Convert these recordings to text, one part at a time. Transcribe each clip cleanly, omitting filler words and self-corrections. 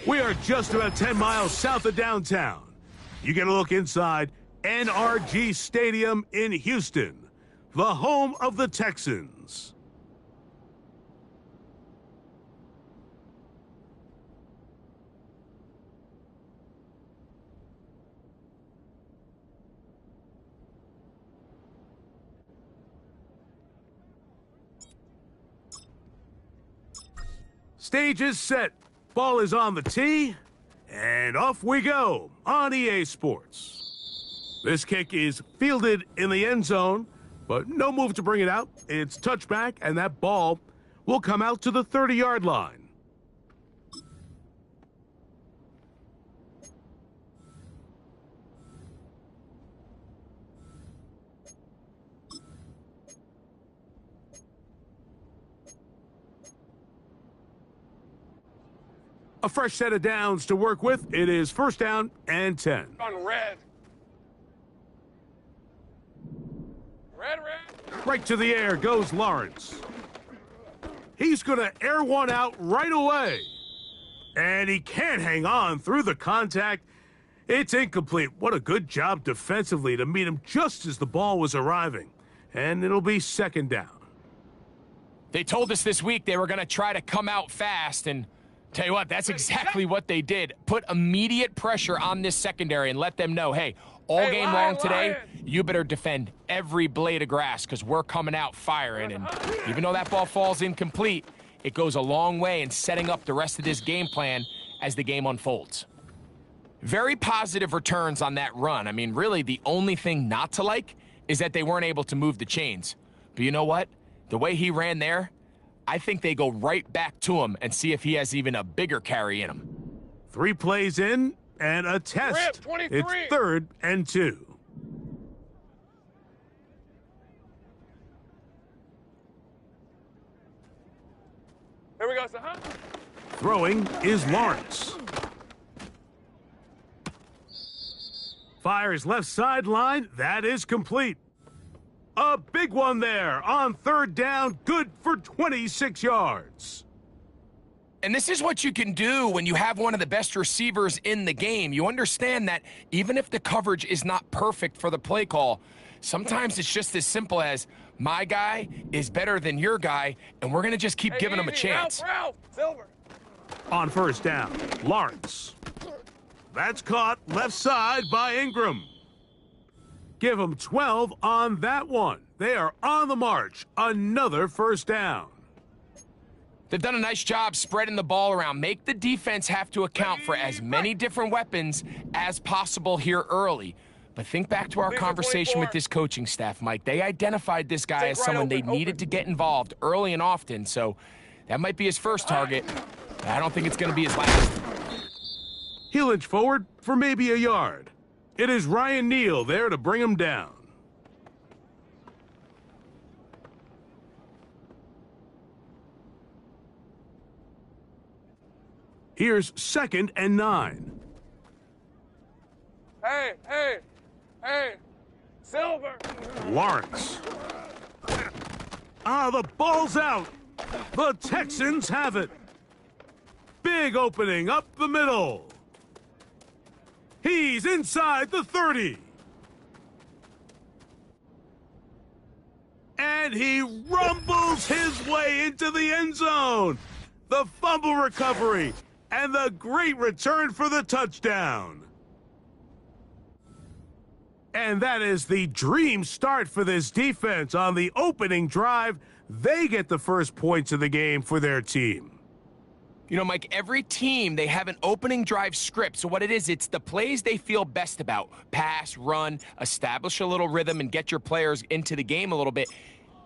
We are just about 10 miles south of downtown. You get a look inside NRG Stadium in Houston, the home of the Texans. Stage is set. Ball is on the tee. And off we go on EA Sports. This kick is fielded in the end zone, but no move to bring it out. It's touchback, and that ball will come out to the 30-yard line. A fresh set of downs to work with. It is first down and 10. On red. Red. Right to the air goes Lawrence. He's going to air one out right away. And he can't hang on through the contact. It's incomplete. What a good job defensively to meet him just as the ball was arriving. And it'll be second down. They told us this week they were going to try to come out fast, and tell you what, that's exactly what they did. Put immediate pressure on this secondary and let them know, hey, all game long today, you better defend every blade of grass because we're coming out firing. And even though that ball falls incomplete, it goes a long way in setting up the rest of this game plan as the game unfolds. Very positive returns on that run. I mean, really, the only thing not to like is that they weren't able to move the chains. But you know what? The way he ran there, I think they go right back to him and see if he has even a bigger carry in him. 3 plays in and a test. It's third and 2. Here we go, son. Throwing is Lawrence. Fires left sideline. That is complete. A big one there on third down, good for 26 yards. And this is what you can do when you have one of the best receivers in the game. You understand that even if the coverage is not perfect for the play call, sometimes it's just as simple as my guy is better than your guy, and we're going to just keep giving him a chance. Ralph, Silver. On first down, Lawrence. That's caught left side by Ingram. Give them 12 on that one. They are on the march. Another first down. They've done a nice job spreading the ball around. Make the defense have to account for as many different weapons as possible here early. But think back to our conversation with this coaching staff, Mike. They identified this guy as someone they needed to get involved early and often. So that might be his first target. But I don't think it's going to be his last. He'll inch forward for maybe a yard. It is Ryan Neal there to bring him down. Here's second and 9. Hey, Silver. Lawrence. The ball's out. The Texans have it. Big opening up the middle. He's inside the 30. And he rumbles his way into the end zone. The fumble recovery and the great return for the touchdown. And that is the dream start for this defense on the opening drive. They get the first points of the game for their team. You know, Mike, every team, they have an opening drive script. So what it is, it's the plays they feel best about. Pass, run, establish a little rhythm, and get your players into the game a little bit.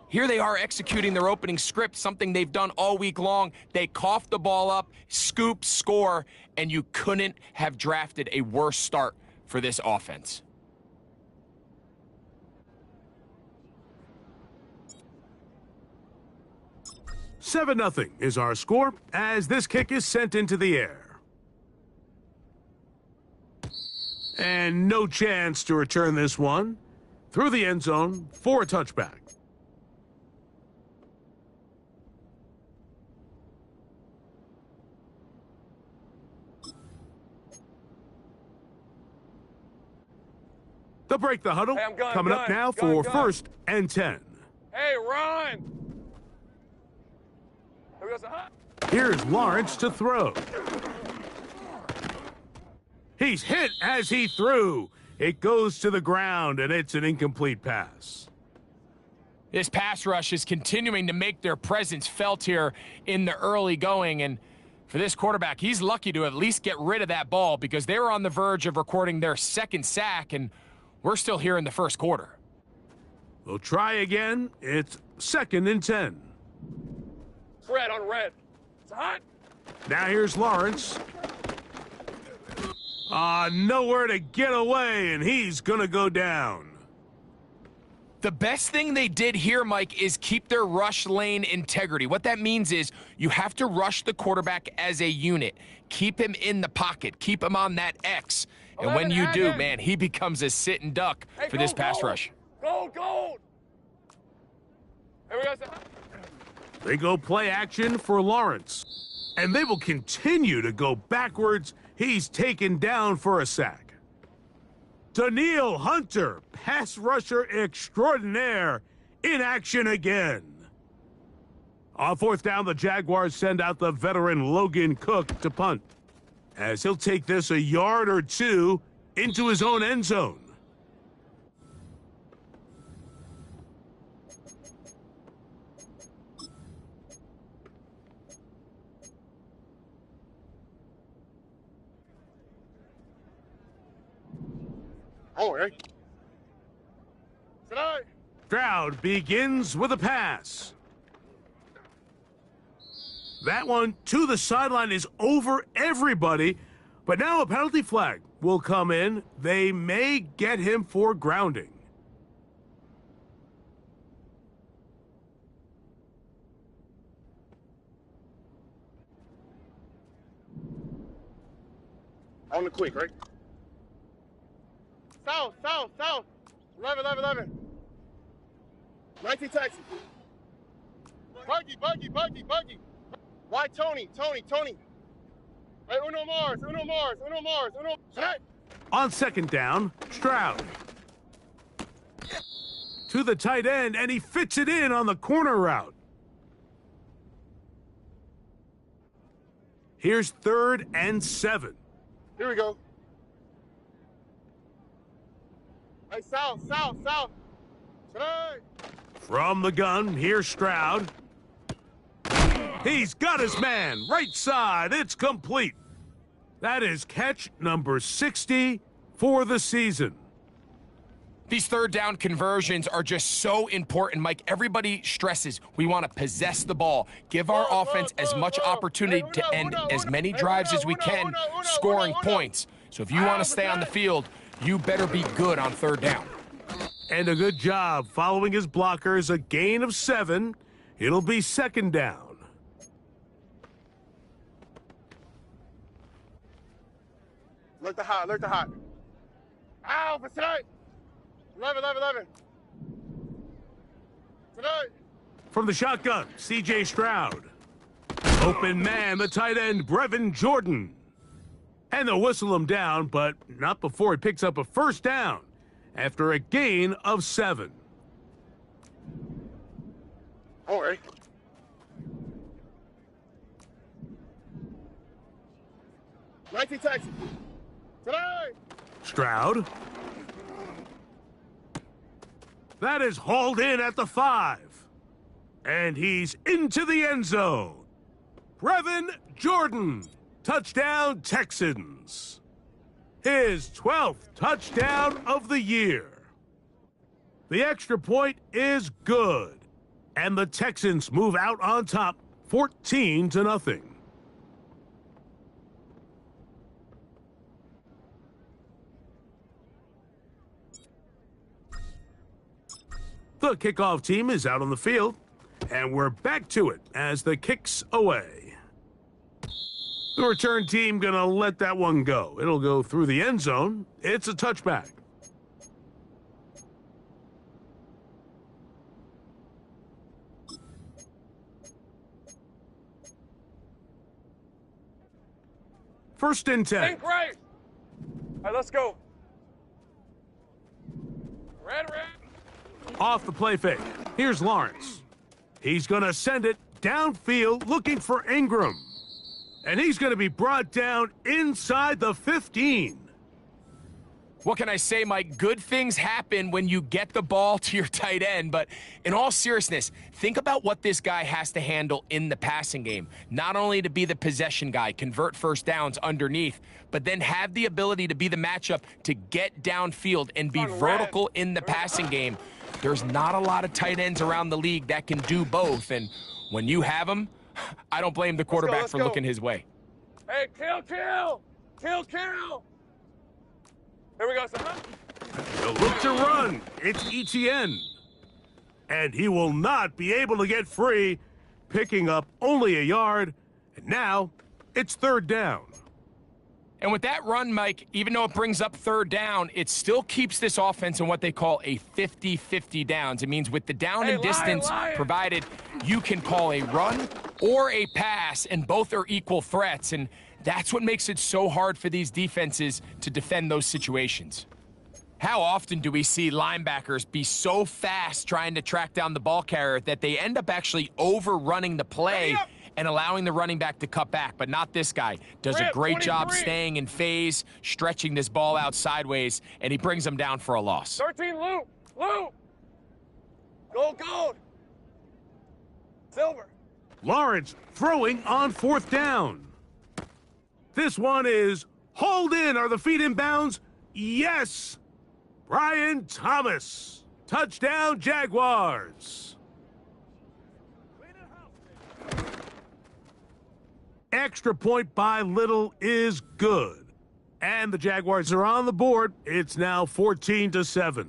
Here they are executing their opening script, something they've done all week long. They cough the ball up, scoop, score, and you couldn't have drafted a worse start for this offense. $7-0 is our score as this kick is sent into the air. And no chance to return this one through the end zone for a touchback. They'll break the huddle. Hey, I'm gun, Coming gun, up now gun, for gun. 1st and 10. Hey, run! Here we go, son. Here's Lawrence to throw. He's hit as he threw. It goes to the ground, and it's an incomplete pass. This pass rush is continuing to make their presence felt here in the early going, and for this quarterback, he's lucky to at least get rid of that ball because they were on the verge of recording their 2nd sack, and we're still here in the 1st quarter. We'll try again. It's 2nd and 10. Red on red. It's hot. Now here's Lawrence. Nowhere to get away, and he's going to go down. The best thing they did here, Mike, is keep their rush lane integrity. What that means is you have to rush the quarterback as a unit. Keep him in the pocket. Keep him on that X. And when you do, man, he becomes a sitting duck for this pass rush. Gold, gold. Here we go, son. They go play action for Lawrence. And they will continue to go backwards. He's taken down for a sack. Daniil Hunter, pass rusher extraordinaire, in action again. On 4th down, the Jaguars send out the veteran Logan Cook to punt, as he'll take this a yard or two into his own end zone. Oh, hey. Tonight. Stroud begins with a pass. That one to the sideline is over everybody, but now a penalty flag will come in. They may get him for grounding. On the quick, right? South. 11. 19 taxi. Buggy. Why Tony? Hey, Uno Mars. Tonight. On 2nd down, Stroud. To the tight end, and he fits it in on the corner route. Here's 3rd and 7. Here we go. Hey, south. Tonight. From the gun, here's Stroud. He's got his man, right side, it's complete. That is catch number 60 for the season. These 3rd down conversions are just so important, Mike. Everybody stresses we want to possess the ball, give our offense as much opportunity to end as many drives as we can, scoring points. So if you want to stay on the field, you better be good on 3rd down. And a good job following his blockers, a gain of 7. It'll be 2nd down. Look the hot. Ow, for tonight. 11. Tonight. From the shotgun, C.J. Stroud. Open man, the tight end, Brevin Jordan. And they'll whistle him down, but not before he picks up a 1st down after a gain of 7. All right. Taxi. Tonight. Stroud. That is hauled in at the 5. And he's into the end zone. Brevin Jordan. Touchdown, Texans. His 12th touchdown of the year. The extra point is good. And the Texans move out on top 14-0. The kickoff team is out on the field, and we're back to it as the kick's away. The return team gonna let that one go. It'll go through the end zone. It's a touchback. First and 10. Think right. All right, let's go. Red, red. Off the play fake. Here's Lawrence. He's going to send it downfield looking for Ingram. And he's going to be brought down inside the 15. What can I say, Mike? Good things happen when you get the ball to your tight end, but in all seriousness, think about what this guy has to handle in the passing game. Not only to be the possession guy, convert first downs underneath, but then have the ability to be the matchup to get downfield and be vertical in the passing game. There's not a lot of tight ends around the league that can do both, and when you have them, I don't blame the quarterback for looking his way. Hey, kill, kill! Kill, kill! Here we go, son. He'll look to run. It's Etienne. And he will not be able to get free, picking up only a yard. And now, it's third down. And with that run, Mike, even though it brings up third down, it still keeps this offense in what they call a 50-50 downs. It means with the down and distance provided, you can call a run or a pass, and both are equal threats. And that's what makes it so hard for these defenses to defend those situations. How often do we see linebackers be so fast trying to track down the ball carrier that they end up actually overrunning the play and allowing the running back to cut back? But not this guy. Does a great job staying in phase, stretching this ball out sideways, and he brings them down for a loss. 13, loop! Loop! Gold, gold! Silver! Lawrence throwing on fourth down. This one is hauled in. Are the feet in bounds? Yes! Brian Thomas. Touchdown, Jaguars. Extra point by Little is good. And the Jaguars are on the board. It's now 14-7.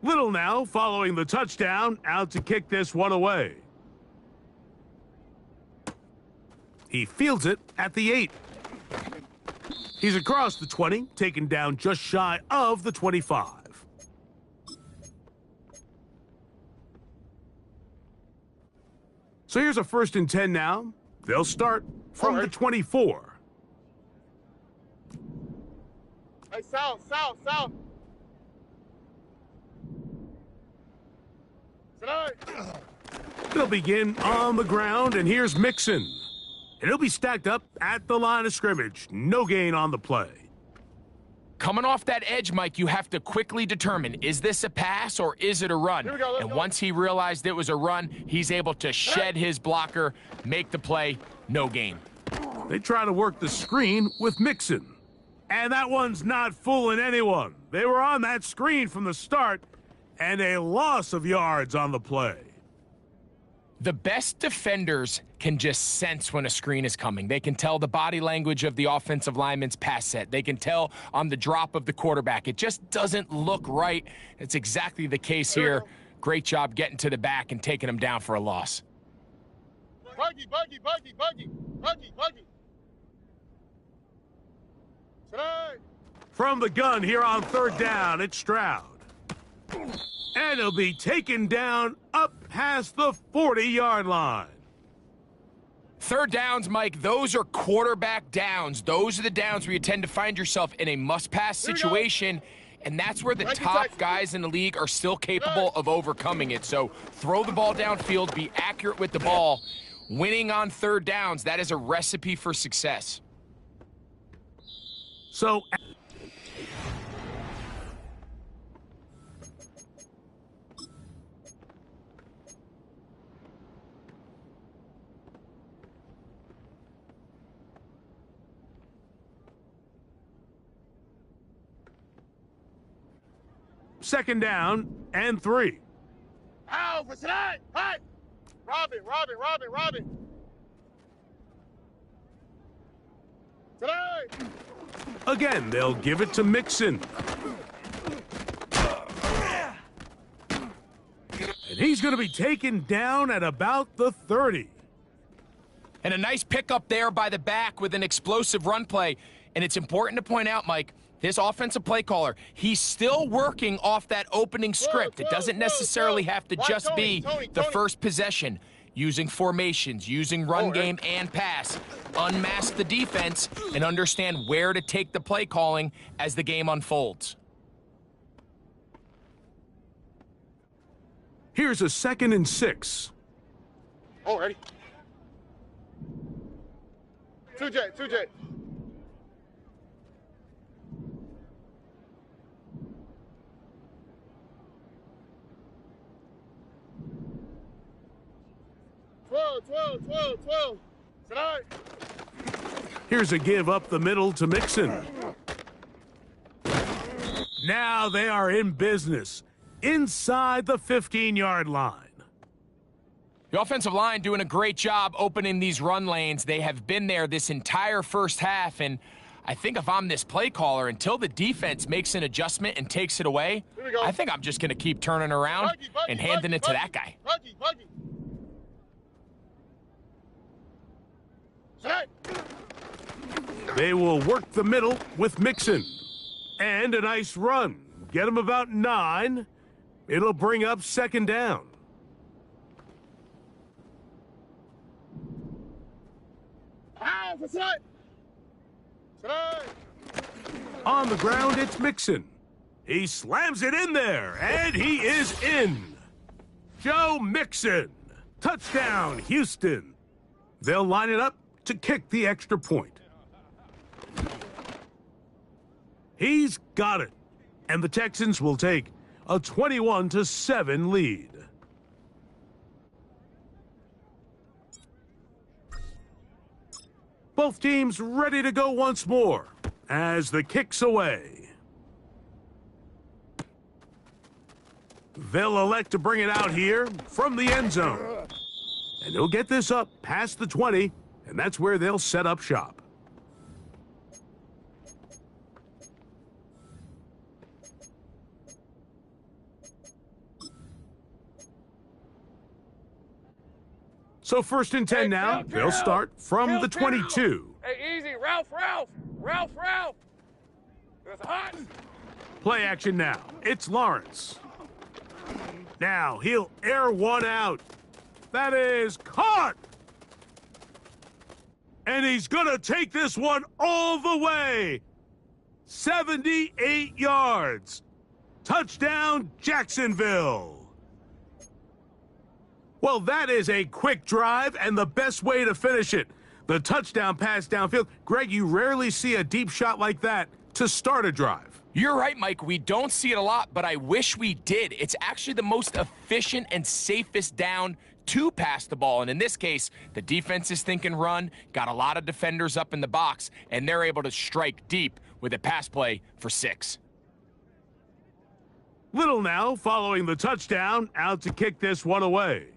Little now, following the touchdown, out to kick this one away. He fields it at the 8. He's across the 20, taken down just shy of the 25. So here's a 1st and 10 now. They'll start from the 24. Hey, south, south, south. Tonight. They'll begin on the ground, and here's Mixon. And he'll be stacked up at the line of scrimmage. No gain on the play. Coming off that edge, Mike, you have to quickly determine, is this a pass or is it a run? And once he realized it was a run, he's able to shed his blocker, make the play, no gain. They try to work the screen with Mixon. And that one's not fooling anyone. They were on that screen from the start, and a loss of yards on the play. The best defenders can just sense when a screen is coming. They can tell the body language of the offensive lineman's pass set. They can tell on the drop of the quarterback. It just doesn't look right. It's exactly the case here. Great job getting to the back and taking him down for a loss. Buggy, buggy, buggy, buggy, buggy, buggy. Tonight. From the gun here on third down, it's Stroud. And he'll be taken down up past the 40-yard line. Third downs, Mike, those are quarterback downs. Those are the downs where you tend to find yourself in a must-pass situation, and that's where the top guys in the league are still capable of overcoming it. So throw the ball downfield, be accurate with the ball. Winning on third downs, that is a recipe for success. So... second down and 3. Out for tonight. Hey. Robin, Robin, Robin, Robin. Tonight. Again, they'll give it to Mixon. And he's going to be taken down at about the 30. And a nice pickup there by the back with an explosive run play. And it's important to point out, Mike, this offensive play caller, he's still working off that opening script. It doesn't necessarily have to just be the first possession. using formations, using run game and pass. Unmask the defense and understand where to take the play calling as the game unfolds. Here's a 2nd and 6. Oh, ready. 2J, 2J. Twelve. Tonight. Here's a give up the middle to Mixon. Now they are in business inside the 15-yard line. The offensive line doing a great job opening these run lanes. They have been there this entire first half, and I think if I'm this play caller, until the defense makes an adjustment and takes it away, I think I'm just going to keep turning around and handing it to that guy. Buggy. Tonight. They will work the middle with Mixon. And a nice run. Get him about 9. It'll bring up 2nd down. Tonight. On the ground, it's Mixon. He slams it in there, and he is in. Joe Mixon. Touchdown, Houston. They'll line it up to kick the extra point. He's got it. And the Texans will take a 21-7 lead. Both teams ready to go once more as the kick's away. They'll elect to bring it out here from the end zone. And they'll get this up past the 20, and that's where they'll set up shop. So 1st and 10 now. They'll start from the 22. Hey, easy. Ralph. It's hot. Play action now. It's Lawrence. Now he'll air one out. That is caught. And he's going to take this one all the way. 78 yards. Touchdown, Jacksonville. Well, that is a quick drive and the best way to finish it. The touchdown pass downfield. Greg, you rarely see a deep shot like that to start a drive. You're right, Mike. We don't see it a lot, but I wish we did. It's actually the most efficient and safest down to pass the ball. And in this case, the defense is thinking run, got a lot of defenders up in the box, and they're able to strike deep with a pass play for 6. Little now following the touchdown, out to kick this one away.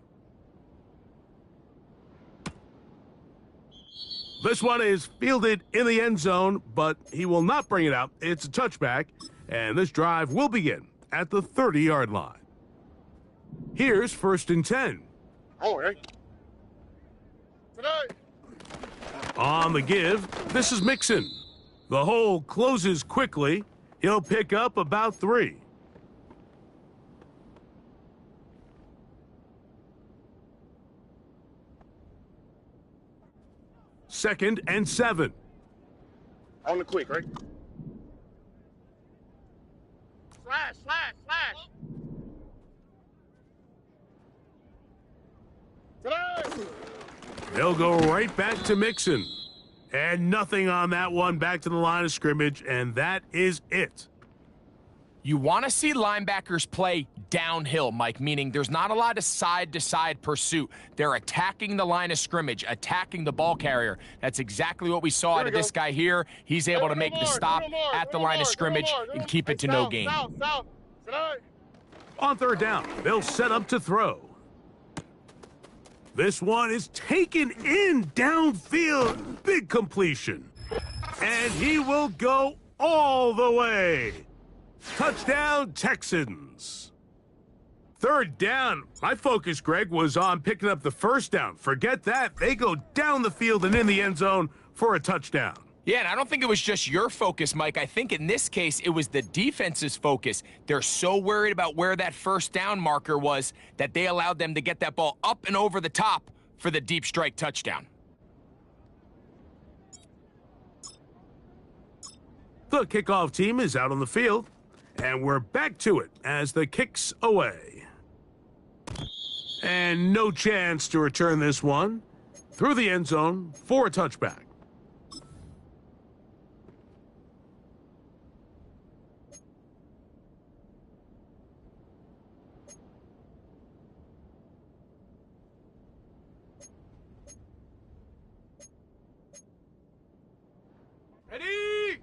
This one is fielded in the end zone, but he will not bring it out. It's a touchback, and this drive will begin at the 30-yard line. Here's 1st and 10. Oh, hey. Tonight. On the give, this is Mixon. The hole closes quickly. He'll pick up about 3. Second and 7. On the quick, right? Slash. Tonight. They'll go right back to Mixon. And nothing on that one, back to the line of scrimmage, and that is it. You want to see linebackers play downhill, Mike, meaning there's not a lot of side-to-side pursuit. They're attacking the line of scrimmage, attacking the ball carrier. That's exactly what we saw out of this guy here. He's able to make the stop at the line of scrimmage and keep it to no gain. On 3rd down, they'll set up to throw. This one is taken in downfield. Big completion. And he will go all the way. Touchdown, Texans. 3rd down. My focus, Greg, was on picking up the 1st down. Forget that. They go down the field and in the end zone for a touchdown. Yeah, and I don't think it was just your focus, Mike. I think in this case, it was the defense's focus. They're so worried about where that first down marker was that they allowed them to get that ball up and over the top for the deep strike touchdown. The kickoff team is out on the field, and we're back to it as the kick's away. And no chance to return this one through the end zone for a touchback. Ready?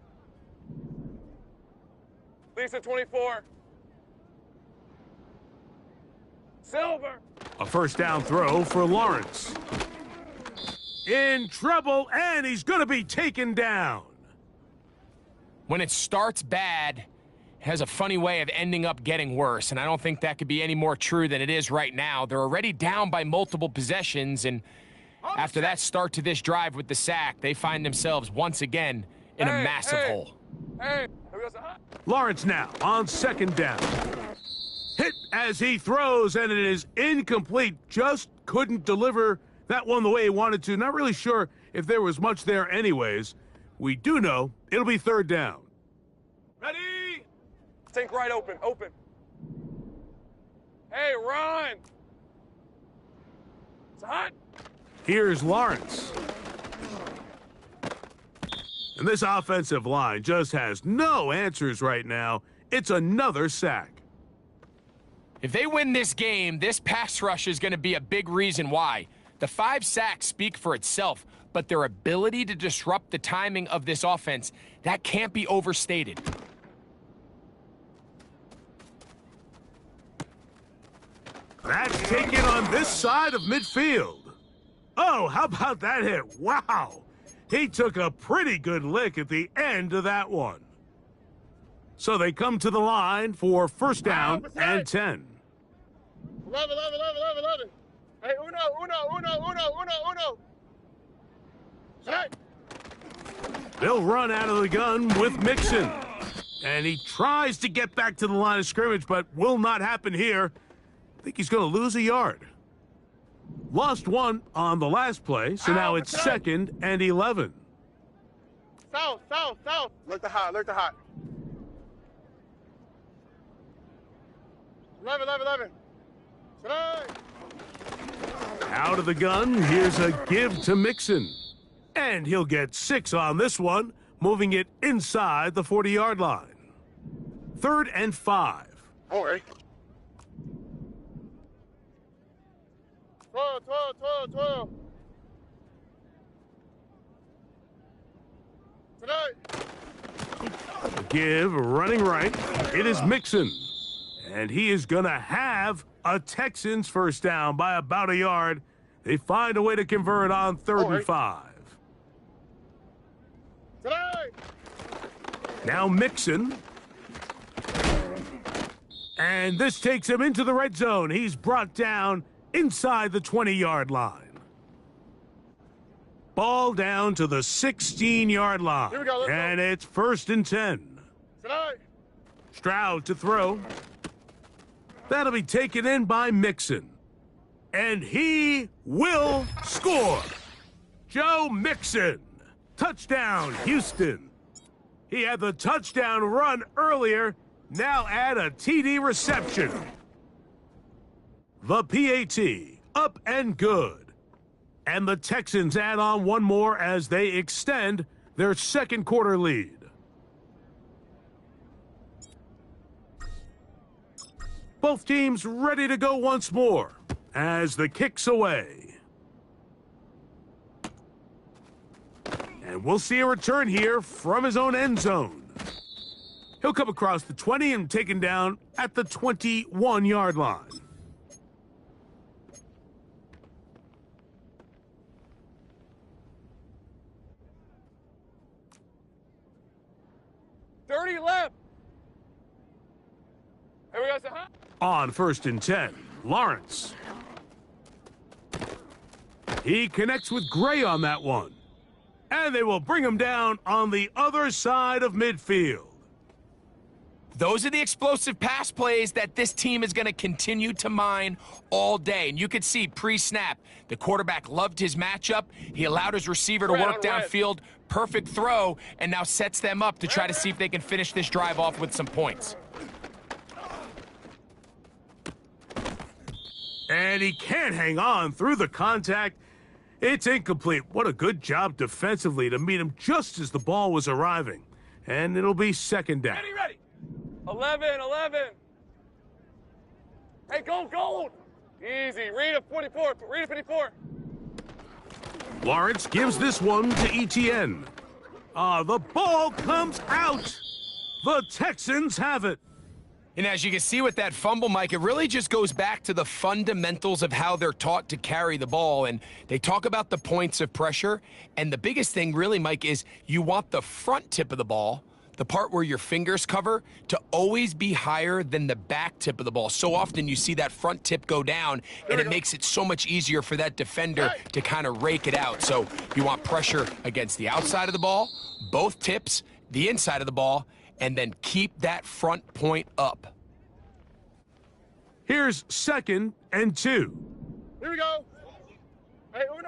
Lisa 24. Silver. A first down throw for Lawrence. In trouble, and he's going to be taken down. When it starts bad, it has a funny way of ending up getting worse, and I don't think that could be any more true than it is right now. They're already down by multiple possessions, and after that start to this drive with the sack, they find themselves once again in a massive hole. Hey, here we go. Lawrence now on second down. Hit as he throws, and it is incomplete. Just couldn't deliver that one the way he wanted to. Not really sure if there was much there anyways. We do know it'll be third down. Ready? Think right open, open. Hey, run. It's hot. Here's Lawrence. And this offensive line just has no answers right now. It's another sack. If they win this game, this pass rush is going to be a big reason why. The 5 sacks speak for itself, but their ability to disrupt the timing of this offense, that can't be overstated. That's taken on this side of midfield. Oh, how about that hit? Wow. He took a pretty good lick at the end of that one. So they come to the line for first down and 10. 11. Hey, uno. Set. They'll run out of the gun with Mixon. And he tries to get back to the line of scrimmage, but will not happen here. I think he's going to lose a yard. Lost one on the last play, so now it's second and 11. South. Look the hot. 11. Tonight. Out of the gun, here's a give to Mixon. And he'll get 6 on this one, moving it inside the 40-yard line. Third and 5. All right. 12. Tonight. Give running right. It is Mixon. And he is going to have a Texans first down by about a yard. They find a way to convert on third and 5. Tonight. Now Mixon. And this takes him into the red zone. He's brought down inside the 20-yard line. Ball down to the 16-yard line. Here we go, let's go. And it's first and 10. Tonight. Stroud to throw. That'll be taken in by Mixon. And he will score. Joe Mixon. Touchdown, Houston. He had the touchdown run earlier. Now add a TD reception. The PAT, up and good. And the Texans add on one more as they extend their second quarter lead. Both teams ready to go once more as the kick's away. And we'll see a return here from his own end zone. He'll come across the 20 and taken down at the 21-yard line. Dirty left. Here we go, son. On first and 10, Lawrence. He connects with Gray on that one. And they will bring him down on the other side of midfield. Those are the explosive pass plays that this team is going to continue to mine all day. And you could see pre-snap, the quarterback loved his matchup. He allowed his receiver to work downfield. Perfect throw, and now sets them up to try to see if they can finish this drive off with some points. And he can't hang on through the contact. It's incomplete. What a good job defensively to meet him just as the ball was arriving. And it'll be second down. Ready. 11. Hey, gold. Easy. Read a 44. Read a 54. Lawrence gives this one to ETN. The ball comes out. The Texans have it. And as you can see with that fumble, Mike, it really just goes back to the fundamentals of how they're taught to carry the ball. And they talk about the points of pressure. And the biggest thing really, Mike, is you want the front tip of the ball, the part where your fingers cover, to always be higher than the back tip of the ball. So often you see that front tip go down, and it makes it so much easier for that defender to kind of rake it out. So you want pressure against the outside of the ball, both tips, the inside of the ball, and then keep that front point up. Here's 2nd and 2. Here we go. Hey, uno.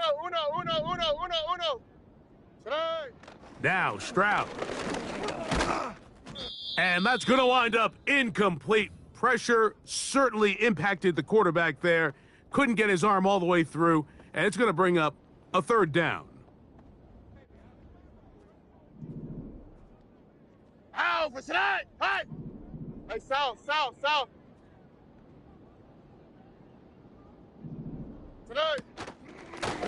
Tonight. Now Stroud. And that's going to wind up incomplete. Pressure certainly impacted the quarterback there. Couldn't get his arm all the way through, and it's going to bring up a 3rd down. Ow, for tonight. Hi. Hey, south. Tonight.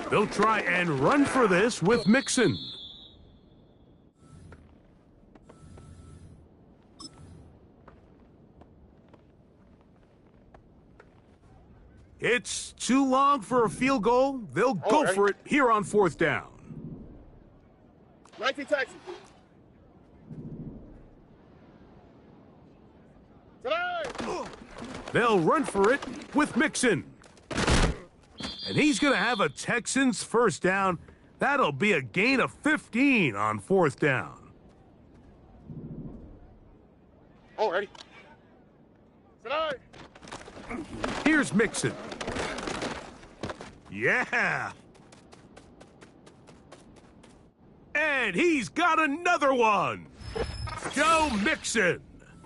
They'll try and run for this with Mixon. It's too long for a field goal. They'll go for it here on 4th down. 19 Texans. Tonight. They'll run for it with Mixon. And he's going to have a Texans 1st down. That'll be a gain of 15 on 4th down. Ready. Tonight. Here's Mixon. Yeah. And he's got another one. Joe Mixon.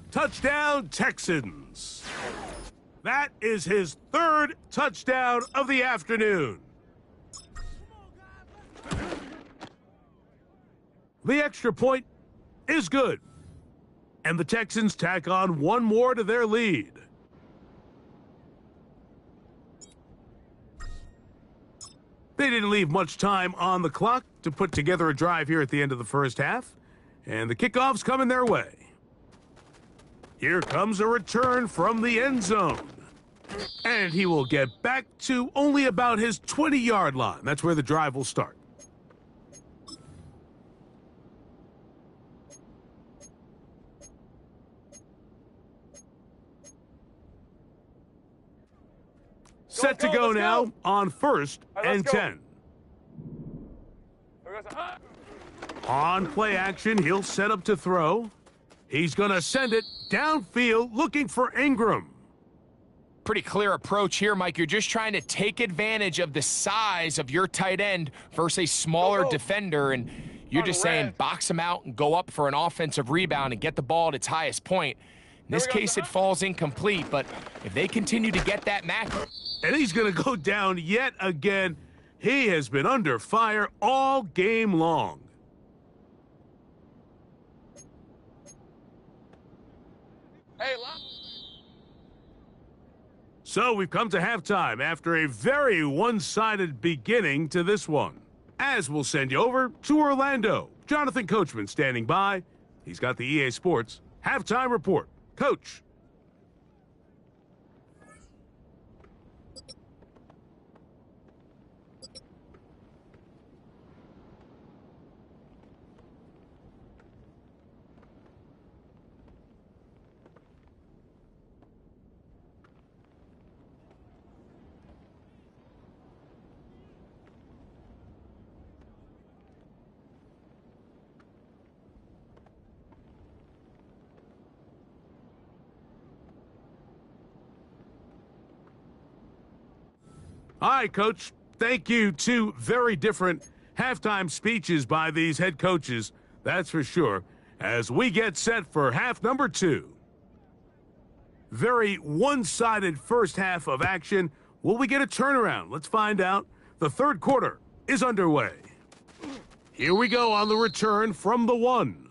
Touchdown, Texans. That is his 3rd touchdown of the afternoon. The extra point is good. And the Texans tack on one more to their lead. They didn't leave much time on the clock to put together a drive here at the end of the 1st half. And the kickoff's coming their way. Here comes a return from the end zone. And he will get back to only about his 20-yard line. That's where the drive will start. Set to go now on 1st and 10. On play action, he'll set up to throw. He's going to send it downfield looking for Ingram. Pretty clear approach here, Mike. You're just trying to take advantage of the size of your tight end versus a smaller defender, and you're just saying box him out and go up for an offensive rebound and get the ball at its highest point. In this case, it falls incomplete, but if they continue to get that match... And he's going to go down yet again. He has been under fire all game long. Hey, So we've come to halftime after a very one-sided beginning to this one. As we'll send you over to Orlando. Jonathan Coachman standing by. He's got the EA Sports halftime report. Coach. All right, Coach. Thank you. Two very different halftime speeches by these head coaches, that's for sure, as we get set for half number 2. Very one-sided first half of action. Will we get a turnaround? Let's find out. The third quarter is underway. Here we go on the return from the 1.